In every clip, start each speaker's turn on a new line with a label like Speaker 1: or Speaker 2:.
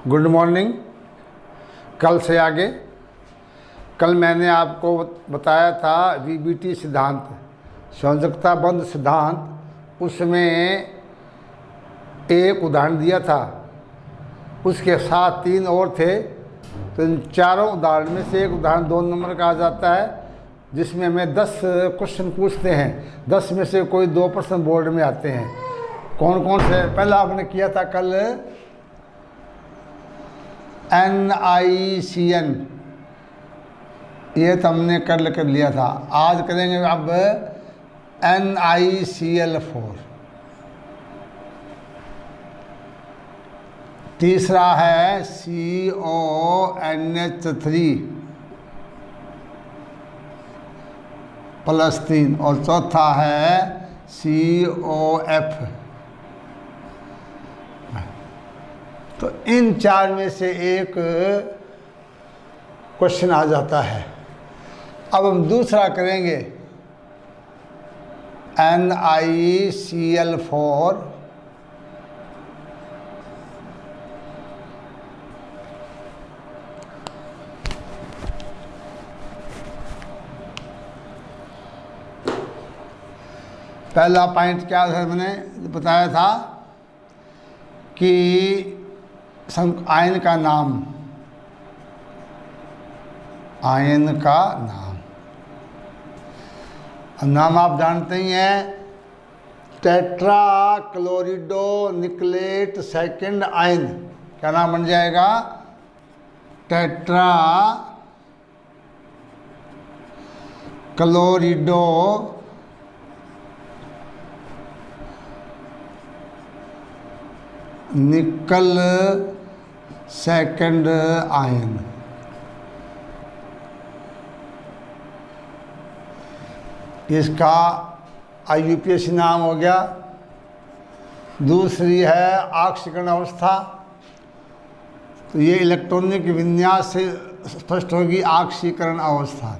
Speaker 1: Good morning. कल से आगे, कल मैंने आपको बताया था वीबीटी सिद्धांत, संयोजकता बंध सिद्धांत। उसमें एक उदाहरण दिया था, उसके साथ 3 और थे। तो इन चारों उदाहरण में से एक उदाहरण 2 नंबर का आ जाता है, जिसमें हमें 10 क्वेश्चन पूछते हैं। 10 में से कोई 2 प्रश्न बोर्ड में आते हैं। कौन कौन से? पहला आपने किया था कल NiCN, ये तो हमने कर लिया था। आज करेंगे अब NiCl4। तीसरा है CONH3+3 और चौथा है COF। तो इन 4 में से एक क्वेश्चन आ जाता है। अब हम दूसरा करेंगे NiCl4 पहला पॉइंट क्या था, मैंने बताया था कि आयन का नाम, आयन का नाम आप जानते ही हैं, टेट्रा क्लोरिडो निकलेट सेकंड आयन। क्या नाम बन जाएगा? Tetra क्लोरिडो nickel second ion. इसका IUPAC नाम हो गया। दूसरी है ऑक्सीकरण अवस्था, तो ये इलेक्ट्रॉनिक विन्यास से स्पष्ट होगी, ऑक्सीकरण अवस्था।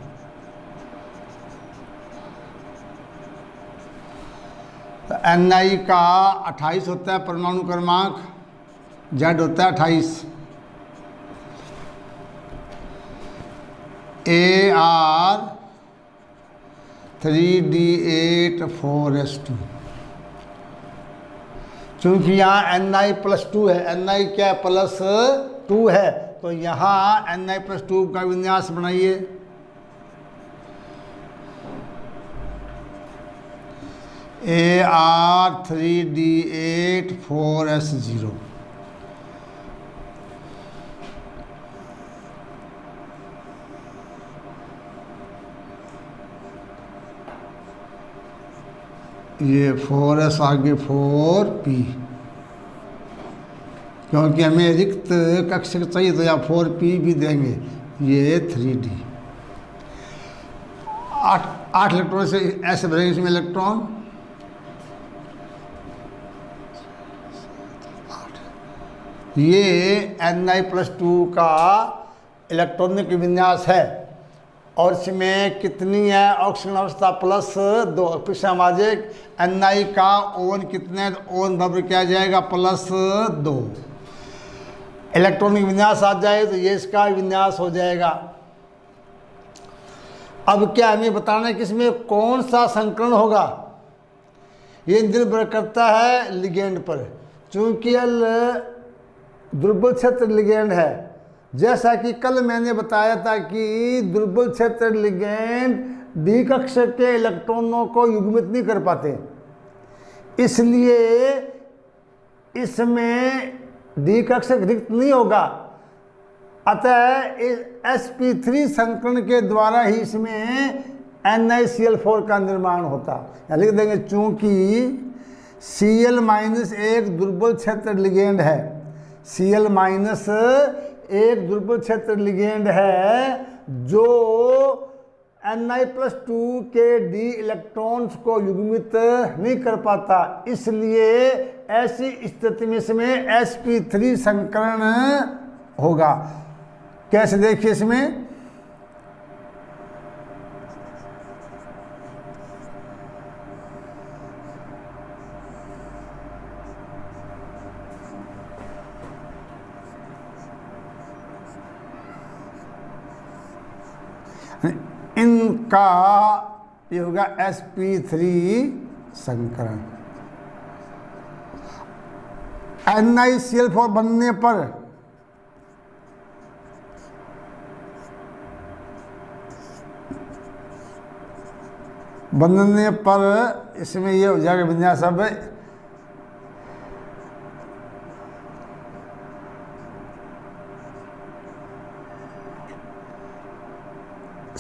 Speaker 1: तो Ni का 28 होता है परमाणु क्रमांक, Z होता है 28। Ar3D8 4s2। चूंकि यहाँ Ni+2 है, Ni क्या है? +2 है, तो यहाँ Ni+2 का विन्यास बनाइए। Ar3D8 4s0। ये 4s आगे 4p, क्योंकि हमें रिक्त कक्षक चाहिए तो या 4p भी देंगे। ये 3d 8 इलेक्ट्रॉन से ऐसे भरेंगे इसमें इलेक्ट्रॉन। ये Ni+2 का इलेक्ट्रॉनिक विन्यास है, और इसमें कितनी है? ऑक्सीजन अवस्था +2। फिर हम आज Ni का ओन कितने? ओन बराबर क्या जाएगा? +2। इलेक्ट्रॉनिक विन्यास आ जाए तो ये इसका विन्यास हो जाएगा। अब क्या हमें बताना है कि इसमें कौन सा संकरण होगा? ये निर्भर करता है लिगेंड पर। चूंकि दुर्बल क्षेत्र लिगेंड है, जैसा कि कल मैंने बताया था कि दुर्बल क्षेत्र लिगेंड डी कक्षक के इलेक्ट्रॉनों को युग्मित नहीं कर पाते, इसलिए इसमें डी कक्षक रिक्त नहीं होगा। अतः sp3 संकरण के द्वारा ही इसमें NiCl4 का निर्माण होता। यहाँ लिख देंगे, चूंकि Cl- एक दुर्बल क्षेत्र लिगेंड है, Cl- एक दुर्बल क्षेत्र लिगेंड है जो Ni+2 के डी इलेक्ट्रॉन्स को युग्मित नहीं कर पाता, इसलिए ऐसी स्थिति में इसमें sp3 संकरण होगा। कैसे? देखिए, इसमें इनका ये होगा sp3 संकरण। NiCl4 बनने पर इसमें ये हो जाएगा विन्यास। अब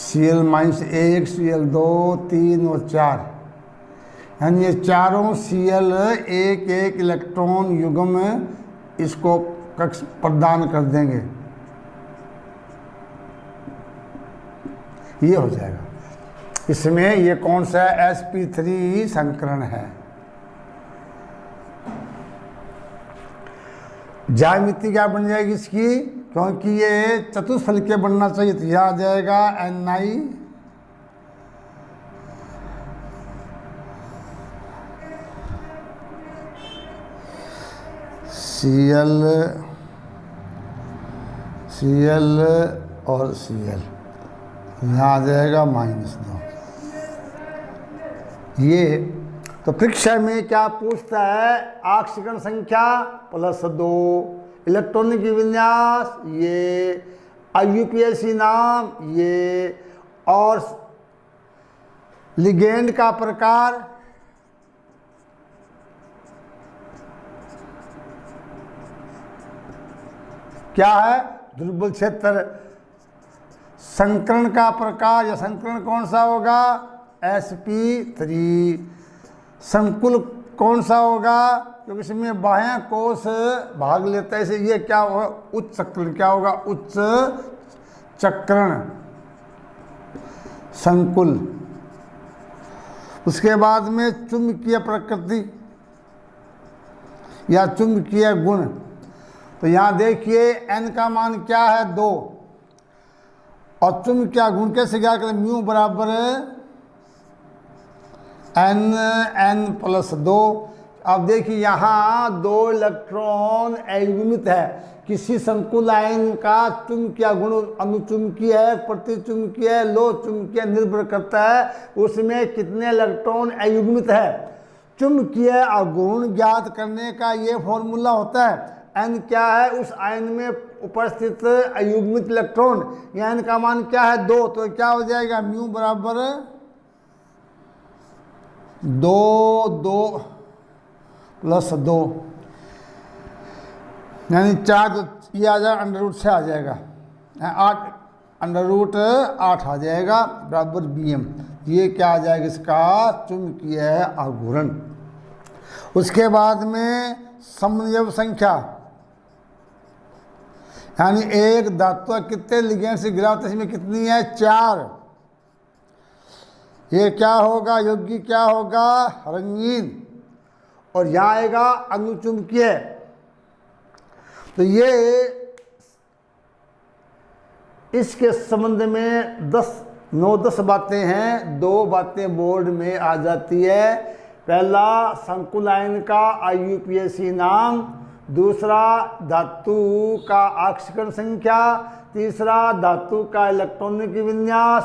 Speaker 1: Cl-1 Cl2 3 और 4, यानी ये चारों Cl एक एक इलेक्ट्रॉन युग्म इसको कक्ष प्रदान कर देंगे। ये हो जाएगा। इसमें ये कौन सा sp3 संकरण है। ज्यामिति क्या बन जाएगी इसकी, क्योंकि ये चतुष्फलकीय बनना चाहिए, तो यह आ जाएगा Cl और Cl, यहाँ आ जाएगा -2। ये तो परीक्षा में क्या पूछता है, ऑक्सीकरण संख्या +2, इलेक्ट्रॉनिक विन्यास ये, IUPAC नाम ये, और लिगेंड का प्रकार, क्या है, ध्रुवीय क्षेत्र, संकरण का प्रकार या संकरण कौन सा होगा, sp3, संकुल कौन सा होगा, क्योंकि इसमें बाह्य कोश भाग लेता है, इसे ये क्या होगा, उच्च चक्रण, क्या होगा, उच्च चक्रण संकुल। उसके बाद में चुंबकीय प्रकृति या चुंबकीय गुण, तो यहाँ देखिए n का मान क्या है 2, और चुंबकीय गुण कैसे ज्ञात करें, म्यू बराबर n+2। अब देखिए यहाँ 2 इलेक्ट्रॉन अयुग्मित है, किसी संकुल आयन का चुंबकीय गुण अनुचुंबकीय है, प्रतिचुंबकीय है, लो चुंबकीय, निर्भर करता है उसमें कितने इलेक्ट्रॉन अयुग्मित है। चुंबकीय गुण ज्ञात करने का ये फॉर्मूला होता है, n क्या है, उस आयन में उपस्थित अयुग्मित इलेक्ट्रॉन, या n का मान क्या है 2, तो क्या हो जाएगा, म्यू बराबर 2 +2, यानी 4, तो ये आ जाएगा √6 से आ जाएगा, 8 आ जाएगा बराबर Bm। ये क्या आ जाएगा, इसका चुंबकीय आघूर्ण। उसके बाद में समन्वय संख्या, यानी एक धातु कितने लिगेंड से घिरा होता है, इसमें कितनी है, 4। ये क्या होगा, योगी क्या होगा, रंगीन, और यहाँ आएगा अनुचुंबकीय। तो ये इसके संबंध में 9-10 बातें हैं, 2 बातें बोर्ड में आ जाती है। पहला संकुल आयन का IUPAC नाम, दूसरा धातु का ऑक्सीकरण संख्या, तीसरा धातु का इलेक्ट्रॉनिक विन्यास,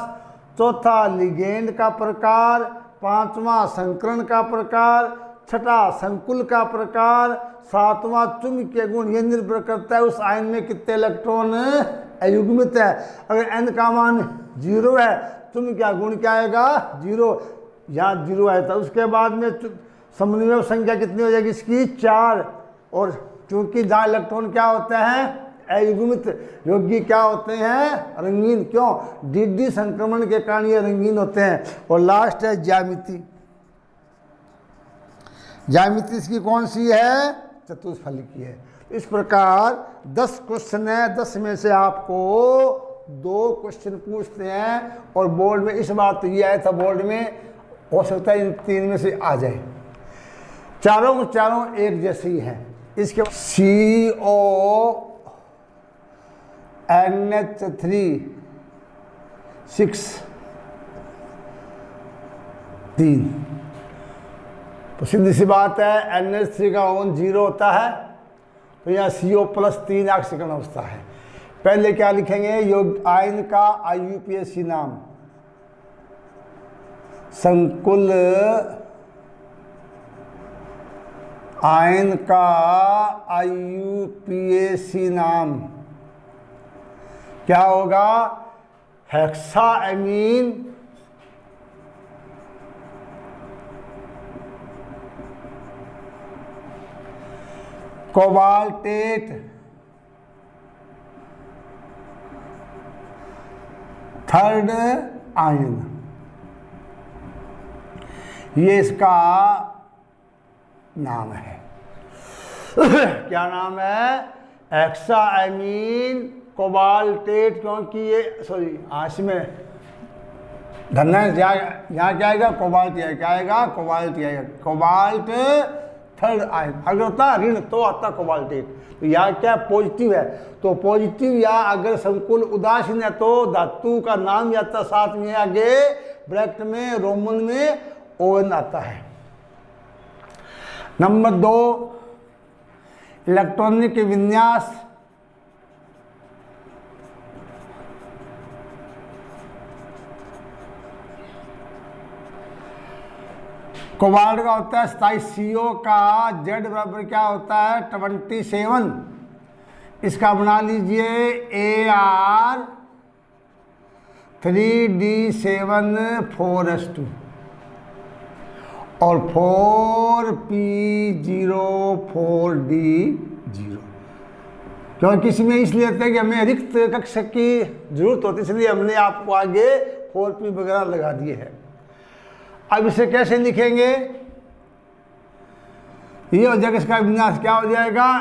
Speaker 1: चौथा लिगेंड का प्रकार, पांचवा संकरण का प्रकार, छठा संकुल का प्रकार, सातवां चुंबकीय गुण। ये निर्भर करता है उस आयन में कितने इलेक्ट्रॉन अयुग्मित है। अगर n का मान 0 है, चुंबकीय गुण क्या आएगा, 0, यहाँ 0 आया था। उसके बाद में समन्वय संख्या कितनी हो जाएगी इसकी, 4। और चूंकि जहाँ इलेक्ट्रॉन क्या होते हैं अयुग्मित, योगी क्या होते हैं रंगीन। क्यों, DD संक्रमण के कारण ये रंगीन होते हैं। और लास्ट है ज्यामिति। ज्यामिति इसकी कौन सी है, चतुष्फलकीय है। इस प्रकार 10 क्वेश्चन है, 10 में से आपको 2 क्वेश्चन पूछते हैं। और बोर्ड में इस बार तो ये आया था, बोर्ड में हो सकता है इन 3 में से आ जाए। चारों एक जैसे ही हैं। इसके CO-NH3 तो सीधी सी बात है, NH3 का ओन 0 होता है, तो यहाँ CO+3 ऑक्सीकरण अवस्था है। पहले क्या लिखेंगे, योग आयन का IUPAC नाम, संकुल आयन का IUPAC नाम क्या होगा? हेक्साएमीन कोबाल्टेट थर्ड आयन, ये इसका नाम है। क्या नाम है? हेक्साएमीन कोबाल्टेट, क्योंकि ये इसमें धन्ना यहाँ क्या आएगा? कोबाल्ट क्या आएगा? कोबाल्ट आएगा। कोबाल्ट थर्ड आयन, अगर होता ऋण तो आता कोबाल्टेट। तो यहाँ क्या पॉजिटिव है, तो पॉजिटिव या अगर संकुल उदासीन है तो धातु का नाम या आता साथ में आगे ब्रैकेट में रोमन में ON आता है। नंबर 2, इलेक्ट्रॉनिक विन्यास। कोबाल्ट का होता है स्थाई CO का Z बराबर क्या होता है? 27। इसका बना लीजिए Ar3D7 और 4P04D0, क्योंकि इसमें इसलिए लेते हैं कि हमें रिक्त कक्ष की जरूरत होती है, इसलिए हमने आपको आगे 4P वगैरह लगा दिए हैं। अब इसे कैसे लिखेंगे? ये हो जाएगा, इसका विन्यास क्या हो जाएगा?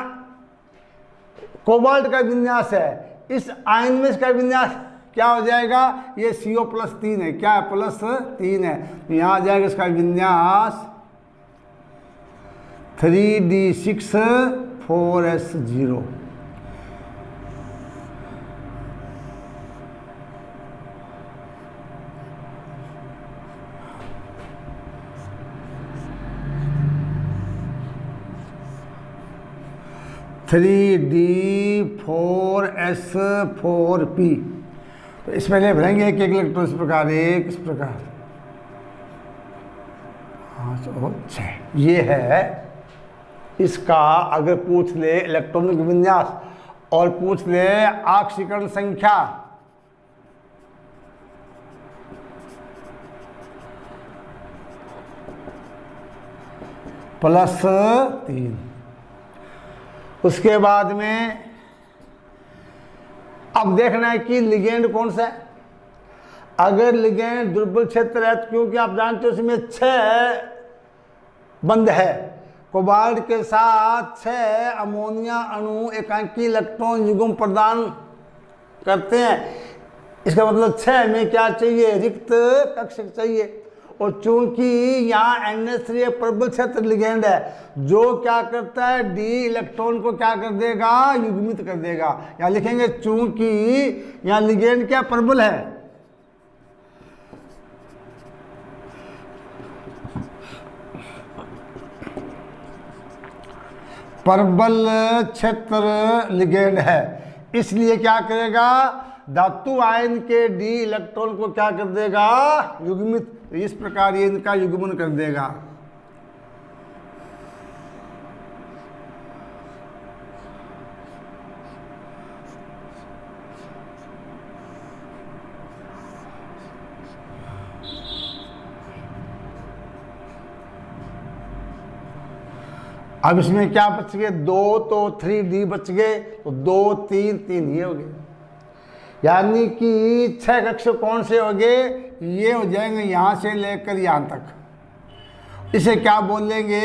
Speaker 1: कोबाल्ट का विन्यास है, इस आयन में इसका विन्यास क्या हो जाएगा? ये CO+3 है, क्या है? +3 है। यहाँ आ जाएगा इसका विन्यास 3D6 4S0। (3D4S4P) तो इसमें ले भरेंगे एक एक इलेक्ट्रॉन इस प्रकार, एक इस प्रकार 5 और 6। ये है इसका, अगर पूछ ले इलेक्ट्रॉनिक विन्यास और पूछ ले ऑक्सीकरण संख्या, +3। उसके बाद में अब देखना है कि लिगेंड कौन सा है। अगर लिगेंड दुर्बल क्षेत्र है, तो क्योंकि आप जानते हो इसमें 6 बंध है, कोबाल्ट के साथ 6 अमोनिया अणु एकांकी इलेक्ट्रॉन युग्म प्रदान करते हैं। इसका मतलब 6 में क्या चाहिए? रिक्त कक्ष चाहिए। और चूंकि यहाँ NH3 एक प्रबल क्षेत्र लिगेंड है, जो क्या करता है? D इलेक्ट्रॉन को क्या कर देगा? युग्मित कर देगा। यहाँ लिखेंगे चूंकि यहाँ लिगेंड क्या प्रबल है, प्रबल क्षेत्र लिगेंड है, इसलिए क्या करेगा? धातु आयन के D इलेक्ट्रॉन को क्या कर देगा? युग्मित। इस प्रकार ये इनका युग्मन कर देगा। अब इसमें क्या बच गए? 2 तो 3D बच गए, तो 2 3 3 ये हो गए। यानी कि 6 कक्ष कौन से हो गए? ये हो जाएंगे यहां से लेकर यहां तक। इसे क्या बोलेंगे?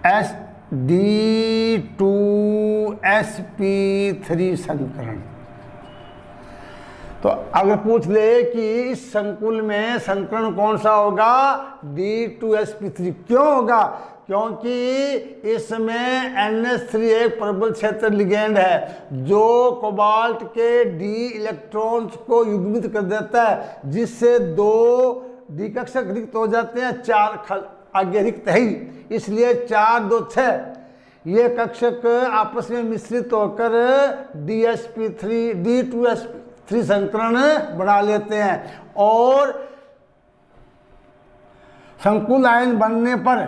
Speaker 1: SD2sp3 संकरण। तो अगर पूछ ले कि इस संकुल में संकरण कौन सा होगा? D2sp3। क्यों होगा? क्योंकि इसमें NH3 एक प्रबल क्षेत्र लिगेंड है, जो कोबाल्ट के D इलेक्ट्रॉन्स को युग्मित कर देता है, जिससे 2 D कक्षक रिक्त हो जाते हैं, 4 आगे रिक्त है ही, इसलिए 4 2 6 ये कक्षक आपस में मिश्रित होकर D2sp3 संकरण बना लेते हैं। और संकुल आयन बनने पर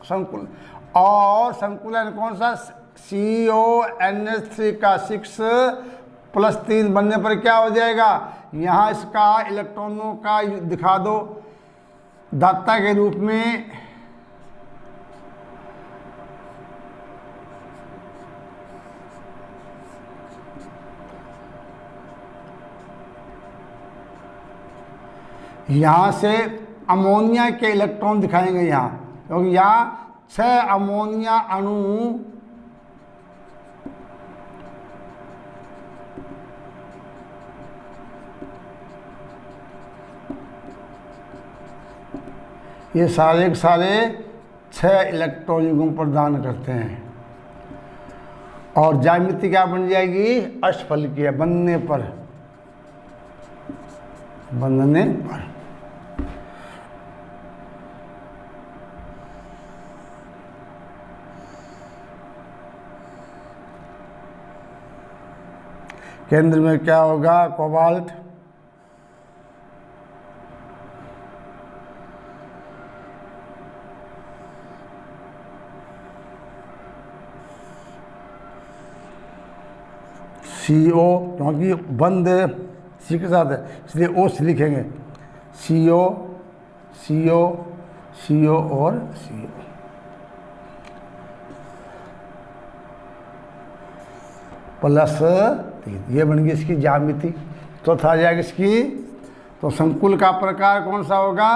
Speaker 1: संकुल, और संकुल आयन कौन सा, CONH3 का 6+3 बनने पर क्या हो जाएगा, यहाँ इसका इलेक्ट्रॉनों का दिखा दो दाता के रूप में। यहाँ से अमोनिया के इलेक्ट्रॉन दिखाएंगे यहाँ, क्योंकि यहाँ 6 अमोनिया अणु ये सारे के सारे 6 इलेक्ट्रॉन युग्म प्रदान करते हैं। और ज्यामिति क्या बन जाएगी, अष्टफलकीय बनने पर, बनने पर। केंद्र में क्या होगा, कोबाल्ट, CO, क्योंकि बंद सी के साथ है इसलिए O से लिखेंगे, CO, CO, CO और CO। प्लस 3, ये बन गई इसकी ज्यामिति। तो था जाएगा इसकी, तो संकुल का प्रकार कौन सा होगा,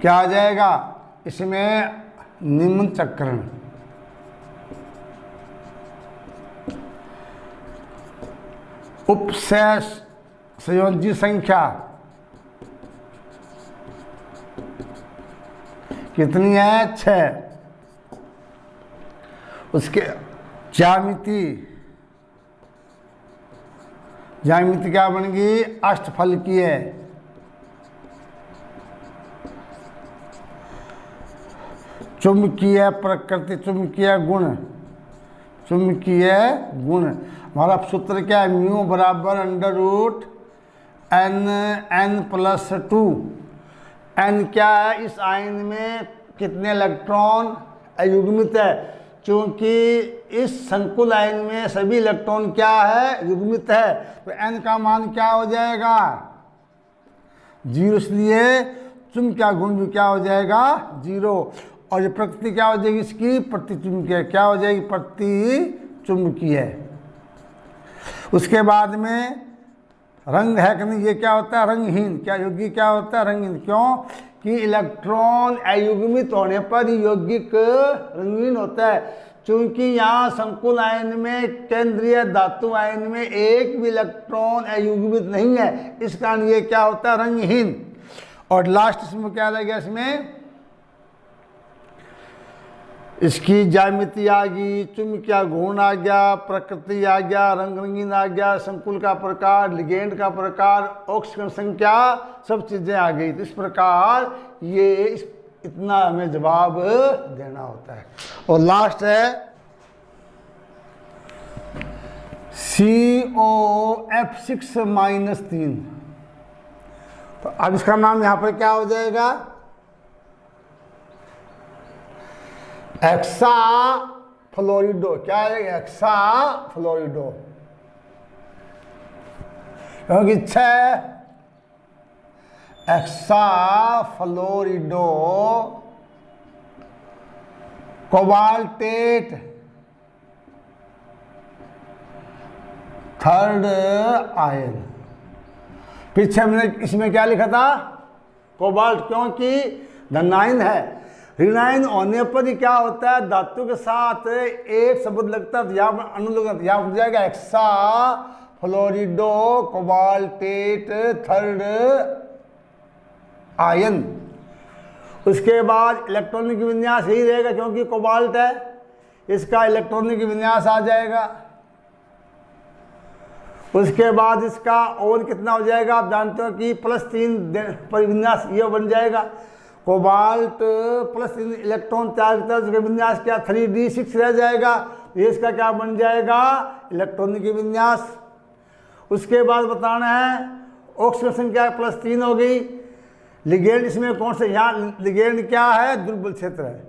Speaker 1: क्या आ जाएगा इसमें, निम्न चक्रण, उपसय संयोजी संख्या कितनी है, 6। उसके ज्यामिति, ज्यामिति क्या बन गई, अष्टफलकीय। चुंबकीय प्रकृति, चुंबकीय गुण, चुंबकीय गुण। हमारा सूत्र क्या है, म्यू बराबर √n+2। n क्या है, इस आयन में कितने इलेक्ट्रॉन अयुग्मित है, क्योंकि इस संकुल आयन में सभी इलेक्ट्रॉन क्या है, युग्मित है। तो n का मान क्या हो जाएगा, 0, इसलिए चुंबकीय गुण भी क्या हो जाएगा, 0। और ये प्रकृति क्या हो जाएगी इसकी, प्रतिचुंबकीय, क्या हो जाएगी, प्रतिचुंबकीय। उसके बाद में रंग है कि नहीं, ये क्या होता है, रंगहीन। क्या यौगिक क्या होता है, रंगहीन। क्यों कि इलेक्ट्रॉन अयुग्मित होने पर यौगिक रंगीन होता है, क्योंकि यहाँ संकुल आयन में, केंद्रीय धातु आयन में एक भी इलेक्ट्रॉन अयुग्मित नहीं है, इस कारण ये क्या होता है, रंगहीन। और लास्ट इसमें क्या रहेगा, इसमें इसकी ज्यामिति आ गई, चुंबकीय गुण आ गया, प्रकृति आ गया, रंग रंगीन आ गया, संकुल का प्रकार, लिगेंड का प्रकार, ऑक्सीजन संख्या, सब चीज़ें आ गई। तो इस प्रकार ये इतना हमें जवाब देना होता है। और लास्ट है COF6-3। तो अब इसका नाम यहाँ पर क्या हो जाएगा, एक्सा फ्लोरिडो। क्या है, एक्सा फ्लोरिडो, क्योंकि 6 एक्सा फ्लोरिडो कोबाल्टेट थर्ड आयन। पीछे हमने इसमें क्या लिखा था, कोबाल्ट, क्योंकि धनायन है। ऋणायन होने पर ही क्या होता है, धातु के साथ एक शब्द लगता है, यहाँ अनुलोम, यहाँ हो जाएगा एक्सा फ्लोरिडो कोबाल्टेट थर्ड आयन। उसके बाद इलेक्ट्रॉनिक विन्यास यही रहेगा, क्योंकि कोबाल्ट है, इसका इलेक्ट्रॉनिक विन्यास आ जाएगा। उसके बाद इसका और कितना हो जाएगा, आप जानते हो कि +3 पर विन्यास ये बन जाएगा। कोबाल्ट +3 इलेक्ट्रॉन तैयार करता है, उसका विन्यास क्या, 3d6 रह जाएगा। ये इसका क्या बन जाएगा, इलेक्ट्रॉनिक विन्यास। उसके बाद बताना है ऑक्सीजन संख्या +3 हो गई। लिगेंड इसमें कौन सा, यहाँ लिगेंड क्या है, दुर्बल क्षेत्र है।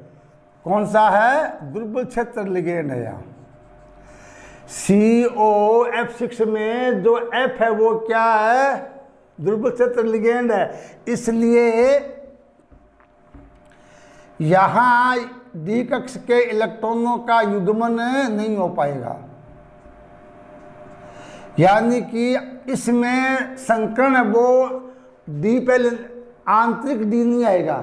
Speaker 1: कौन सा है, दुर्बल क्षेत्र लिगेंड है यहाँ। COF6 में जो F है वो क्या है, दुर्बल क्षेत्र लिगेंड है। इसलिए यहाँ D कक्ष के इलेक्ट्रॉनों का युग्मन नहीं हो पाएगा, यानी कि इसमें संकर्ण वो D पे आंतरिक D नहीं आएगा।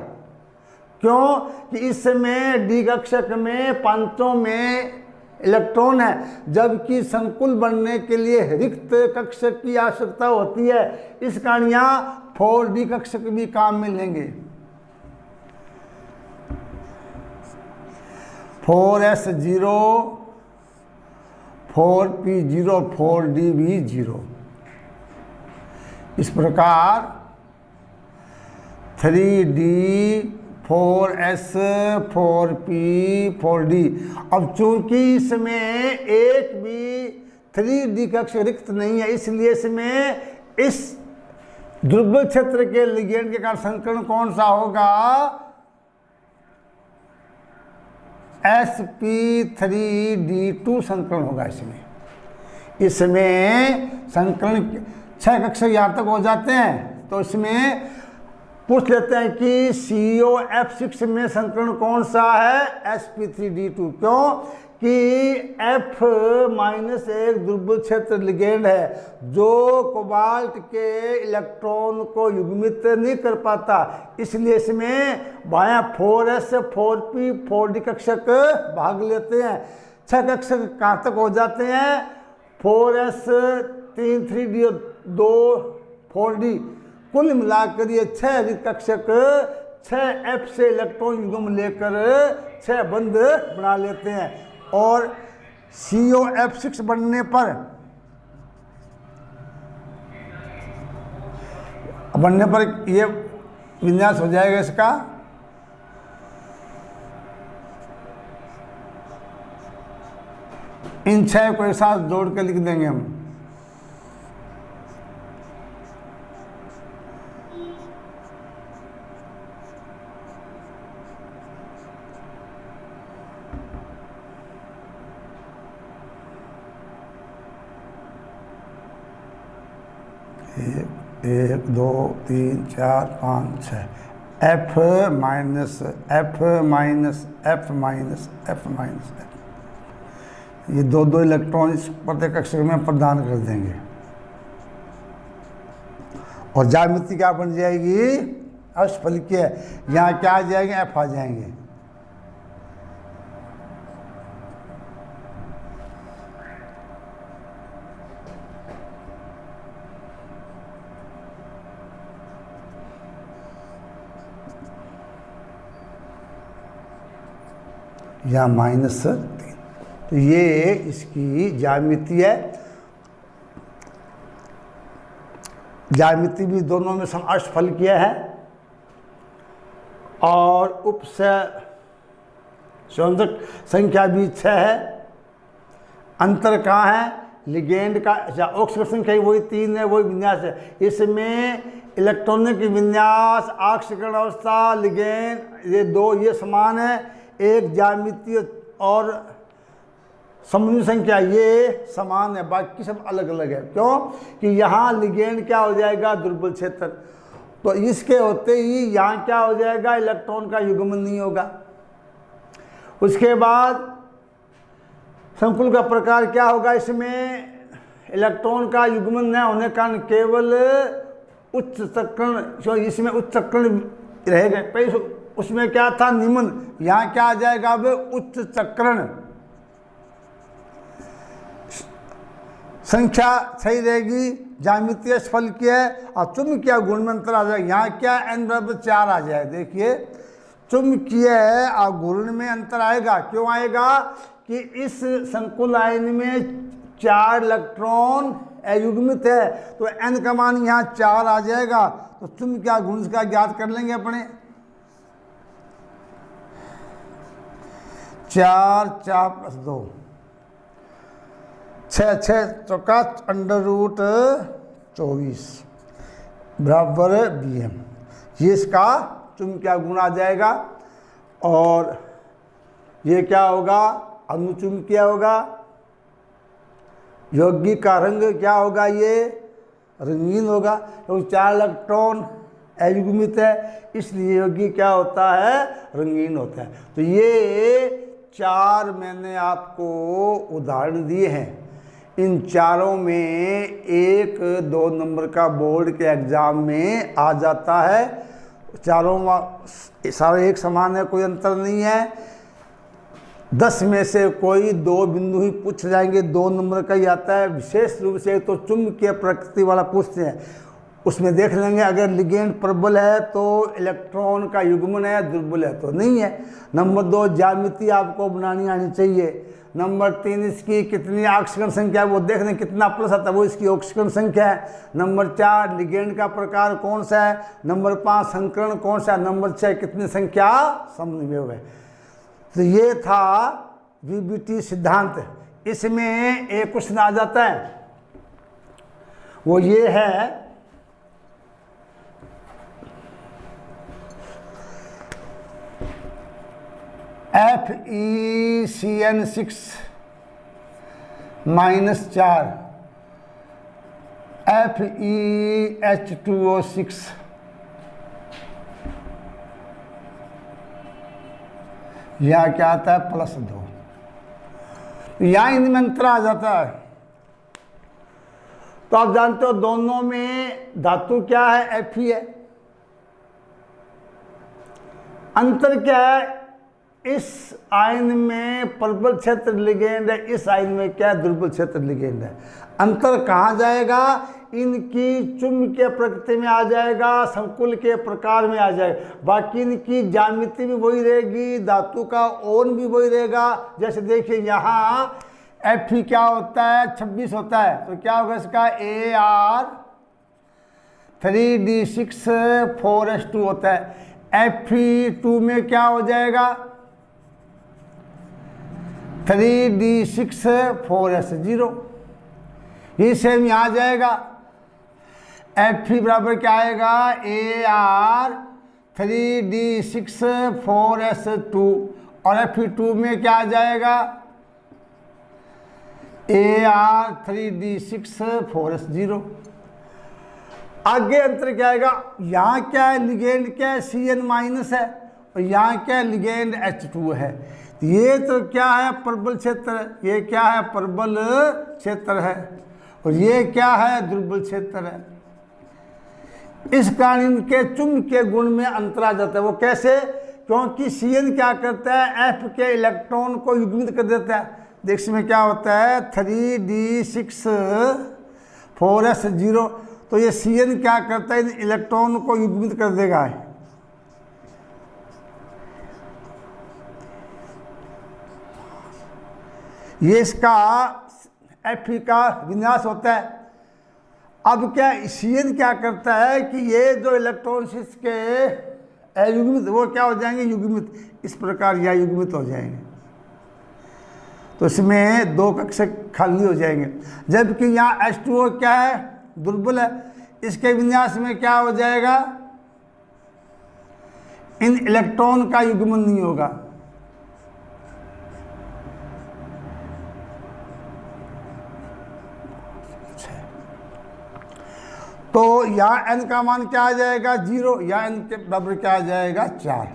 Speaker 1: क्यों कि इसमें D कक्षक में पांचों में इलेक्ट्रॉन है, जबकि संकुल बनने के लिए रिक्त कक्षक की आवश्यकता होती है। इस कारण यहाँ 4D कक्षक भी काम में लेंगे। 4s0, 4p0, 4d भी 0। इस प्रकार 3d, 4s, 4p, 4d। अब चूंकि इसमें एक भी 3d कक्ष रिक्त नहीं है, इसलिए इसमें इस दुर्बल क्षेत्र के लिगेंड के कारण संकरण कौन सा होगा, sp3d2 संकरण होगा। इसमें संकरण 6 कक्ष यहाँ तक हो जाते हैं। तो इसमें पूछ लेते हैं कि COF6 में संकरण कौन सा है, sp3d2। क्यों कि F- एक दुर्बल क्षेत्र लिगेंड है जो कोबाल्ट के इलेक्ट्रॉन को युग्मित नहीं कर पाता। इसलिए इसमें बायां 4s, 4p, 4d कक्षक भाग लेते हैं। 6 कक्षक कहाँ तक हो जाते हैं, 4s, 3 3d, 2 4d। कुल मिलाकर ये 6 कक्षक 6f से इलेक्ट्रॉन युग्म लेकर 6 बंध बना लेते हैं। और COF6 बनने पर ये विन्यास हो जाएगा इसका। इन 6 को एक साथ जोड़ के लिख देंगे हम। एक 2 3 4 5 6 F minus F minus F minus F minus F, ये दो इलेक्ट्रॉन इस प्रत्येक कक्षक में प्रदान कर देंगे। और ज्यामिति क्या बन जाएगी, अष्टफलकीय। यहाँ क्या आ जाएंगे, F आ जाएंगे। या -3। तो ये इसकी ज्यामिति है। ज्यामिति भी दोनों में अष्टफलकीय है और संयोजक संख्या भी 6 है। अंतर कहाँ है, लिगेंड का ऑक्सीजन संख्या वही 3 है, वही विन्यास है। इसमें इलेक्ट्रॉनों की विन्यास, ऑक्सीकरण अवस्था, लिगेंड, ये 2 ये समान है। एक ज्यामिति और समूह संख्या ये समान है, बाकी सब अलग अलग है। क्यों कि यहाँ लिगेंड क्या हो जाएगा, दुर्बल क्षेत्र। तो इसके होते ही यहाँ क्या हो जाएगा, इलेक्ट्रॉन का युग्मन नहीं होगा। उसके बाद संकुल का प्रकार क्या होगा, इसमें इलेक्ट्रॉन का युग्मन न होने का कारण केवल उच्च चक्रण, जो इसमें उच्च चक्रण रहेगा। उसमें क्या था, निम्न, यहाँ क्या आ जाएगा अब, उच्च चक्रण। संख्या सही रहेगी, ज्यामितीय अष्टफलकीय है। और चुंबकीय गुण में अंतर आ जाएगा। यहाँ क्या n=4 आ जाए। देखिए चुंबकीय और घूर्ण में अंतर आएगा। क्यों आएगा कि इस संकुल आयन में 4 इलेक्ट्रॉन अयुग्मित है, तो n का मान यहाँ 4 आ जाएगा। तो चुंबकीय गुण का ज्ञात कर लेंगे अपने। 4 4 + 2 6 6 चौका √24 बराबर Bm। ये इसका चुंबकीय गुण आ जाएगा और ये क्या होगा, अनुचुंबकीय होगा। यौगिक का रंग क्या होगा, ये रंगीन होगा, क्योंकि तो 4 इलेक्ट्रॉन अयुग्मित है, इसलिए यौगिक क्या होता है, रंगीन होता है। तो ये 4 मैंने आपको उदाहरण दिए हैं। इन चारों में 1-2 नंबर का बोर्ड के एग्जाम में आ जाता है। चारों सारे एक समान है, कोई अंतर नहीं है। 10 में से कोई 2 बिंदु ही पूछ जाएंगे, 2 नंबर का ही आता है। विशेष रूप से तो चुंबकीय प्रकृति वाला पूछते हैं, उसमें देख लेंगे अगर लिगेंड प्रबल है तो इलेक्ट्रॉन का युग्मन है, दुर्बल है तो नहीं है। नंबर 2 ज्यामिति आपको बनानी आनी चाहिए। नंबर 3 इसकी कितनी ऑक्सीकरण संख्या है वो देख लें, कितना प्लस आता है वो इसकी ऑक्सीकरण संख्या है। नंबर 4 लिगेंड का प्रकार कौन सा है। नंबर 5 संकरण कौन सा है। नंबर 6 कितनी संख्या समन्वय है। तो ये था वीबीटी सिद्धांत। इसमें एक क्वेश्चन आ जाता है, वो ये है FeCN6 -4 FeH2O6 यहाँ क्या आता है, +2। यहाँ इनमें अंतर आ जाता है। तो आप जानते हो दोनों में धातु क्या है, Fe है। अंतर क्या है, इस आयन में प्रबल क्षेत्र लिगेंड है, इस आयन में क्या है, दुर्बल क्षेत्र लिगेंड है। अंतर कहाँ जाएगा, इनकी चुंबकीय प्रकृति में आ जाएगा, संकुल के प्रकार में आ जाएगा। बाकी इनकी ज्यामिति भी वही रहेगी, धातु का ओन भी वही रहेगा। जैसे देखिए यहाँ Fe क्या होता है, 26 होता है, तो क्या होगा इसका Ar3D6 4s2 होता है। Fe2 में क्या हो जाएगा, 3D6 4s0। ये सेम यहाँ जाएगा। Fe बराबर क्या आएगा, Ar3D6 4s2 और Fe2 में क्या आ जाएगा, Ar3D6 4s0। आगे अंतर क्या आएगा, यहाँ क्या है, लिगेंड क्या है, Cn- है और यहाँ क्या है, लिगेंड H2 है। ये तो क्या है, प्रबल क्षेत्र है, ये क्या है, प्रबल क्षेत्र है और ये क्या है, दुर्बल क्षेत्र है। इस कारण इनके चुंबकीय गुण में अंतर आ जाता है। वो कैसे, क्योंकि Cn क्या करता है, F के इलेक्ट्रॉन को युग्मित कर देता है। देख इसमें क्या होता है, 3D6 4s0, तो ये Cn क्या करता है, इन इलेक्ट्रॉन को युग्मित कर देगा। ये इसका Fe का विन्यास होता है। अब क्या Cn क्या करता है कि ये जो इलेक्ट्रॉन्स इसके अयुग्मित वो क्या हो जाएंगे, युग्मित, इस प्रकार या युग्मित हो जाएंगे। तो इसमें 2 कक्षक खाली हो जाएंगे। जबकि यहाँ H2O क्या है, दुर्बल है, इसके विन्यास में क्या हो जाएगा, इन इलेक्ट्रॉन का युग्मन नहीं होगा। तो यहाँ n का मान क्या आ जाएगा, 0, या n के बराबर क्या आ जाएगा, 4।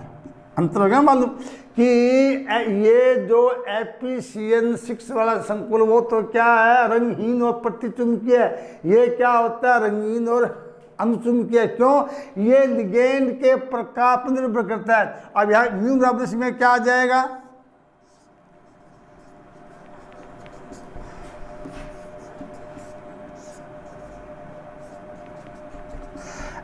Speaker 1: अंतर हो गया मालूम कि ये जो FeCN6 वाला संकुल वो तो क्या है, रंगहीन और प्रतिचुंबकीय है। ये क्या होता है, रंगीन और अनुचुंबकीय। क्यों, ये लिगेंड के प्रकार पर निर्भर करता है। अब यहाँ म्यू बराबर इसमें क्या आ जाएगा,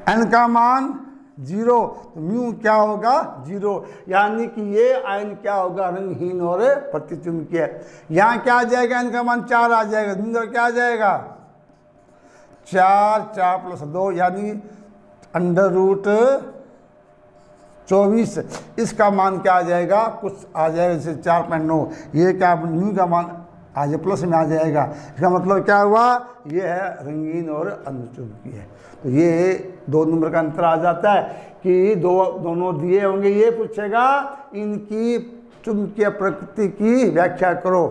Speaker 1: n का मान 0, तो म्यू क्या होगा, 0, यानी कि ये आयन क्या होगा, रंगहीन और प्रतिचुंबकीय। यहाँ क्या आ जाएगा, n का मान 4 आ जाएगा, म्यू क्या आ जाएगा, 4 + 2 यानी √24। इसका मान क्या आ जाएगा, कुछ आ जाएगा जैसे 4.9। ये क्या म्यू का मान आ जाए, प्लस में आ जाएगा। इसका मतलब क्या हुआ, ये है रंगीन और अंधचुंबकीय। तो ये 2 नंबर का अंतर आ जाता है कि दोनों दिए होंगे, ये पूछेगा इनकी चुंबकीय प्रकृति की व्याख्या करो,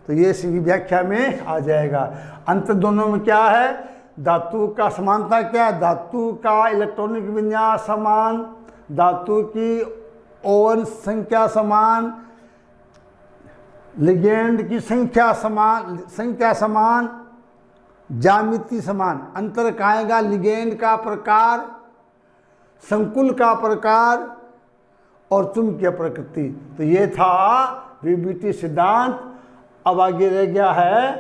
Speaker 1: तो ये इसी व्याख्या में आ जाएगा। अंतर दोनों में क्या है, धातु का समानता क्या है, धातु का इलेक्ट्रॉनिक विन्यास समान, धातु की ओवन संख्या समान, लिगेंड की संख्या समान, ज्यामिति समान। अंतर कहाँ आएगा, लिगेंड का प्रकार, संकुल का प्रकार और चुंबकीय प्रकृति। तो ये था वीबीटी सिद्धांत। अब आगे रह गया है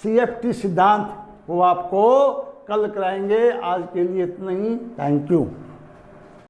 Speaker 1: सीएफटी सिद्धांत, वो आपको कल कराएंगे। आज के लिए इतना ही, थैंक यू।